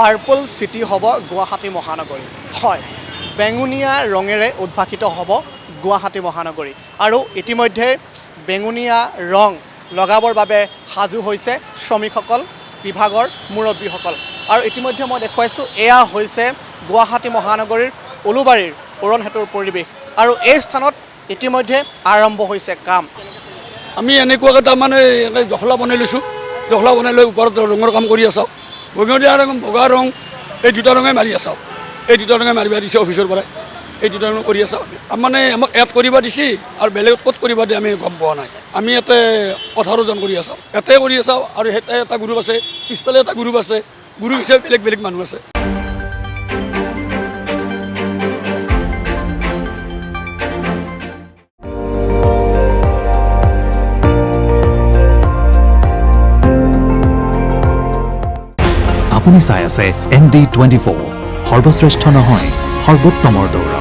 Purple city হ'ব গুৱাহাটী মহানগৰী। হয়, বেঙুনীয়া ৰঙেৰে উদ্ভাসিত হ'ব গুৱাহাটী মহানগৰী আৰু ইতিমধ্যে বেঙুনীয়া ৰং লগাবৰ বাবে সাজু হৈছে শ্ৰমিকসকল, বিভাগৰ মুৰব্বীসকল। আৰু ইতিমধ্যে মই দেখুৱাইছোঁ এয়া হৈছে গুৱাহাটী মহানগৰীৰ উলুবাৰীৰ উৰণ সেতুৰ পৰিৱেশ আৰু এই স্থানত ইতিমধ্যে আৰম্ভ হৈছে কাম। আমি এনেকুৱাকৈ তাৰমানে জখলা বনাই লৈছোঁ, জখলা বনাই লৈ ওপৰত ৰঙৰ কাম কৰি আছোঁ। বেঙুনীয়া ৰং, বগা ৰং, এই দুটা ৰঙে মাৰি আছোঁ। এই দুটা ৰঙে মাৰিব দিছে অফিচৰ পৰাই, এই দুটা ৰঙে কৰি আছোঁ। মানে আমাক এড কৰিব দিছে আৰু বেলেগত ক'ত কৰিব দিয়ে আমি গম পোৱা নাই। আমি ইয়াতে 18জন কৰি আছোঁ, ইয়াতে কৰি আছোঁ আৰু সেইটাই এটা গ্ৰুপ আছে, পিছফালে এটা গ্ৰুপ আছে, গ্ৰুপ হিচাপে বেলেগ বেলেগ মানুহ আছে। আপুনি চাই আছে ND24, সৰ্বশ্ৰেষ্ঠ নহয় সৰ্বোত্তমৰ দৌৰ।